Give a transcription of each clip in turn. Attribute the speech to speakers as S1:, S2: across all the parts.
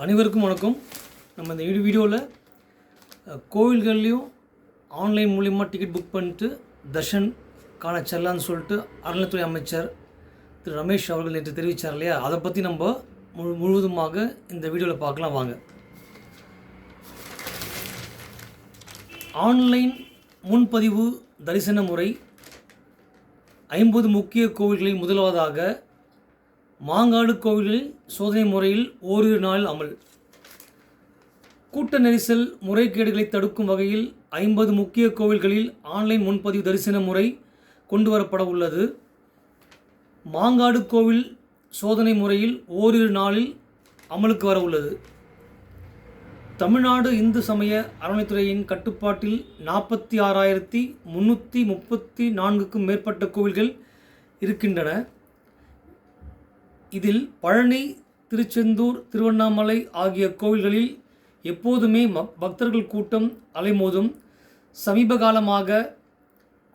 S1: அனைவருக்கும் வணக்கம். நம்ம இந்த வீடியோவில் கோவில்கள்லேயும் ஆன்லைன் மூலிமா டிக்கெட் புக் பண்ணிட்டு தர்ஷன் காண செல்லான்னு சொல்லிட்டு அறநிலைத்துறை அமைச்சர் திரு ரமேஷ் அவர்கள் நேற்று தெரிவித்தார் இல்லையா, அதை பற்றி நம்ம முழுவதுமாக இந்த வீடியோவில் பார்க்கலாம் வாங்க. ஆன்லைன் முன்பதிவு தரிசன முறை 50 முக்கிய கோவில்களில் முதலாவதாக மாங்காடு கோவிலில் சோதனை முறையில் ஓரிரு நாள் அமல். கூட்ட நெரிசல் முறைகேடுகளை தடுக்கும் வகையில் 50 முக்கிய கோவில்களில் ஆன்லைன் முன்பதிவு தரிசன முறை கொண்டு வரப்பட உள்ளது. மாங்காடு கோவில் சோதனை முறையில் ஓரிரு நாளில் அமலுக்கு வர உள்ளது. தமிழ்நாடு இந்து சமய அறநிலைத்துறையின் கட்டுப்பாட்டில் 46,334க்கும் மேற்பட்ட கோவில்கள் இருக்கின்றன. இதில் பழனி, திருச்செந்தூர், திருவண்ணாமலை ஆகிய கோவில்களில் எப்போதுமே பக்தர்கள் கூட்டம் அலைமோதும். சமீப காலமாக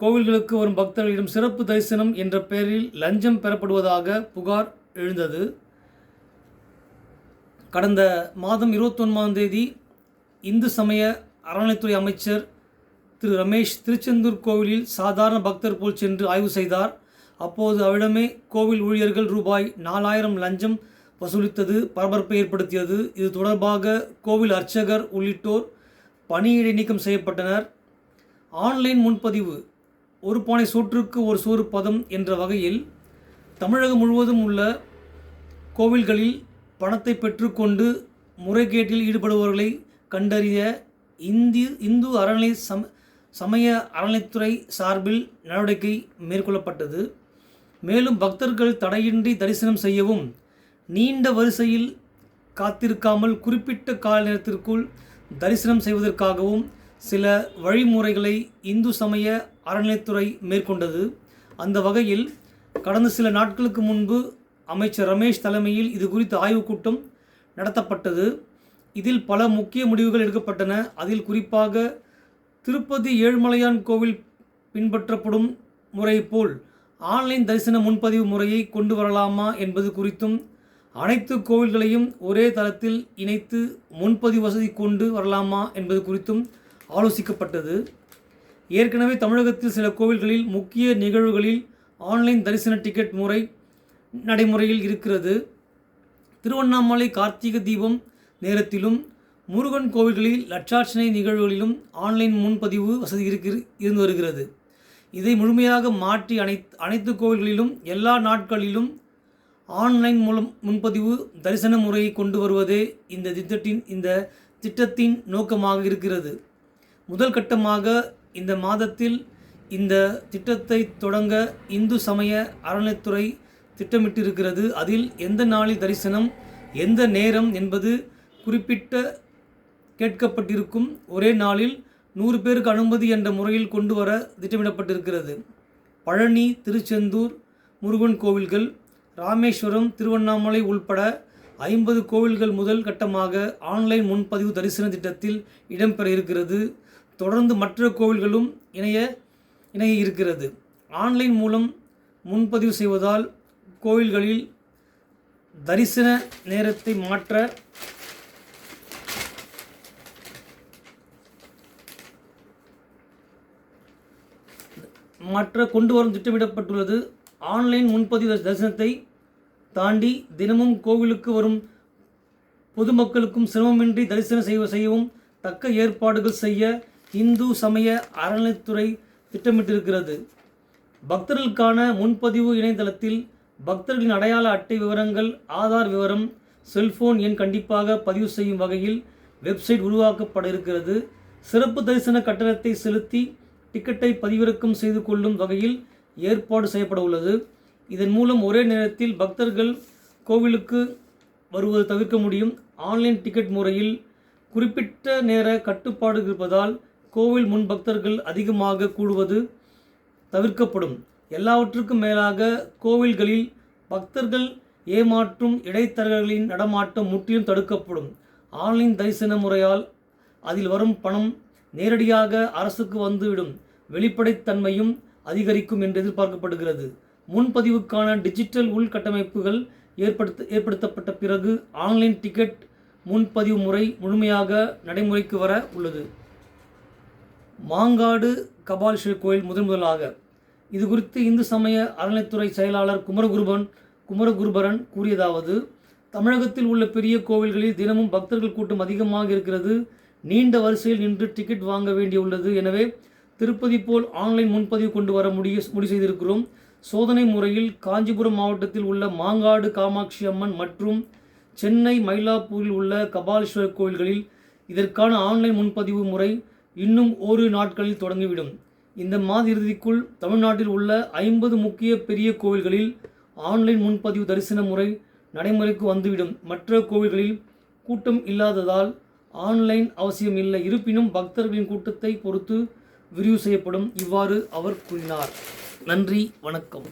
S1: கோவில்களுக்கு வரும் பக்தர்களிடம் சிறப்பு தரிசனம் என்ற பெயரில் லஞ்சம் பெறப்படுவதாக புகார் எழுந்தது. கடந்த மாதம் 29ஆம் தேதி இந்து சமய அறநிலைத்துறை அமைச்சர் திரு ரமேஷ் திருச்செந்தூர் கோவிலில் சாதாரண பக்தர் போல் சென்று ஆய்வு செய்தார். அப்போது அவரிடமே கோவில் ஊழியர்கள் ரூபாய் 4000 லஞ்சம் வசூலித்தது பரபரப்பை ஏற்படுத்தியது. இது தொடர்பாக கோவில் அர்ச்சகர் உள்ளிட்டோர் பணியிடை நீக்கம் செய்யப்பட்டனர். ஆன்லைன் முன்பதிவு ஒரு பானை சோற்றுக்கு ஒரு சோறு பதம் என்ற வகையில் தமிழகம் முழுவதும் உள்ள கோவில்களில் பணத்தை பெற்றுக்கொண்டு முறைகேட்டில் ஈடுபடுபவர்களை கண்டறிய இந்து சமய அறநிலைத்துறை சார்பில் நடவடிக்கை மேற்கொள்ளப்பட்டது. மேலும் பக்தர்கள் தடையின்றி தரிசனம் செய்யவும், நீண்ட வரிசையில் காத்திருக்காமல் குறிப்பிட்ட கால நேரத்திற்குள் தரிசனம் செய்வதற்காகவும் சில வழிமுறைகளை இந்து சமய அறநிலைத்துறை மேற்கொண்டது. அந்த வகையில் கடந்த சில நாட்களுக்கு முன்பு அமைச்சர் ரமேஷ் தலைமையில் இது குறித்த ஆய்வுக் கூட்டம் நடத்தப்பட்டது. இதில் பல முக்கிய முடிவுகள் எடுக்கப்பட்டன. அதில் குறிப்பாக திருப்பதி ஏழுமலையான் கோவில் பின்பற்றப்படும் முறை போல் ஆன்லைன் தரிசன முன்பதிவு முறையை கொண்டு வரலாமா என்பது குறித்தும், அனைத்து கோவில்களையும் ஒரே தளத்தில் இணைத்து முன்பதிவு வசதி கொண்டு வரலாமா என்பது குறித்தும் ஆலோசிக்கப்பட்டது. ஏற்கனவே தமிழகத்தில் சில கோவில்களில் முக்கிய நிகழ்வுகளில் ஆன்லைன் தரிசன டிக்கெட் முறை நடைமுறையில் இருக்கிறது. திருவண்ணாமலை கார்த்திகை தீபம் நேரத்திலும் முருகன் கோவில்களில் லட்சார்ச்சனை நிகழ்வுகளிலும் ஆன்லைன் முன்பதிவு வசதி இருந்து வருகிறது. இதை முழுமையாக மாற்றி அனைத்து கோவில்களிலும் எல்லா நாட்களிலும் ஆன்லைன் மூலம் முன்பதிவு தரிசன முறையை கொண்டு வருவதே இந்த திட்டத்தின் நோக்கமாக இருக்கிறது. முதல் கட்டமாக இந்த மாதத்தில் இந்த திட்டத்தை தொடங்க இந்து சமய அறநிலைத்துறை திட்டமிட்டிருக்கிறது. அதில் எந்த நாளில் தரிசனம், எந்த நேரம் என்பது குறிப்பிட்ட கேட்கப்பட்டிருக்கும். ஒரே நாளில் 100 பேருக்கு அனுமதி என்ற முறையில் கொண்டு வர திட்டமிடப்பட்டிருக்கிறது. பழனி, திருச்செந்தூர் முருகன் கோவில்கள், ராமேஸ்வரம், திருவண்ணாமலை உள்பட 50 கோவில்கள் முதல் கட்டமாக ஆன்லைன் முன்பதிவு தரிசன திட்டத்தில் இடம்பெற இருக்கிறது. தொடர்ந்து மற்ற கோவில்களும் இணைய இருக்கிறது. ஆன்லைன் மூலம் முன்பதிவு செய்வதால் கோவில்களில் தரிசன நேரத்தை மாற்ற கொண்டு வரும் திட்டமிடப்பட்டுள்ளது. ஆன்லைன் முன்பதிவு தரிசனத்தை தாண்டி தினமும் கோவிலுக்கு வரும் பொதுமக்களுக்கும் சிரமமின்றி தரிசனம் செய்யவும் தக்க ஏற்பாடுகள் செய்ய இந்து சமய அறநிலைத்துறை திட்டமிட்டிருக்கிறது. பக்தர்களுக்கான முன்பதிவு இணையதளத்தில் பக்தர்களின் அடையாள அட்டை விவரங்கள், ஆதார் விவரம், செல்போன் எண் கண்டிப்பாக பதிவு செய்யும் வகையில் வெப்சைட் உருவாக்கப்பட இருக்கிறது. சிறப்பு தரிசன கட்டணத்தை செலுத்தி டிக்கெட்டை பதிவிறக்கம் செய்து கொள்ளும் வகையில் ஏற்பாடு செய்யப்பட உள்ளது. இதன் மூலம் ஒரே நேரத்தில் பக்தர்கள் கோவிலுக்கு வருவது தவிர்க்க முடியும். ஆன்லைன் டிக்கெட் முறையில் குறிப்பிட்ட நேர கட்டுப்பாடு இருப்பதால் கோவில் முன் பக்தர்கள் அதிகமாக கூடுவது தவிர்க்கப்படும். எல்லாவற்றுக்கும் மேலாக கோவில்களில் பக்தர்கள் ஏமாற்றும் இடைத்தரகர்களின் நடமாட்டம் முற்றிலும் தடுக்கப்படும். ஆன்லைன் தரிசன முறையால் அதில் வரும் பணம் நேரடியாக அரசுக்கு வந்துவிடும். வெளிப்படைத்தன்மையும் அதிகரிக்கும் என்று எதிர்பார்க்கப்படுகிறது. முன்பதிவுக்கான டிஜிட்டல் உள்கட்டமைப்புகள் ஏற்படுத்தப்பட்ட பிறகு ஆன்லைன் டிக்கெட் முன்பதிவு முறை முழுமையாக நடைமுறைக்கு வர உள்ளது. மாங்காடு கபாலீஸ்வரர் கோயில் முதலாக இது குறித்து இந்து சமய அறநிலைத்துறை செயலாளர் குமரகுருபரன் கூறியதாவது: தமிழகத்தில் உள்ள பெரிய கோவில்களில் தினமும் பக்தர்கள் கூட்டம் அதிகமாக இருக்கிறது. நீண்ட வரிசையில் நின்று டிக்கெட் வாங்க வேண்டியுள்ளது. எனவே திருப்பதி போல் ஆன்லைன் முன்பதிவு கொண்டு வர முடிவு செய்திருக்கிறோம். சோதனை முறையில் காஞ்சிபுரம் மாவட்டத்தில் உள்ள மாங்காடு காமாட்சி அம்மன் மற்றும் சென்னை மயிலாப்பூரில் உள்ள கபாலீஸ்வரர் கோயில்களில் இதற்கான ஆன்லைன் முன்பதிவு முறை இன்னும் ஓரிரு நாட்களில் தொடங்கிவிடும். இந்த மாத இறுதிக்குள் தமிழ்நாட்டில் உள்ள 50 முக்கிய பெரிய கோவில்களில் ஆன்லைன் முன்பதிவு தரிசன முறை நடைமுறைக்கு வந்துவிடும். மற்ற கோவில்களில் கூட்டம் இல்லாததால் ஆன்லைன் அவசியம் இல்லை. இருப்பினும் பக்தர்களின் கூட்டத்தை பொறுத்து விரிவு செய்யப்படும். இவ்வாறு அவர் கூறினார். நன்றி, வணக்கம்.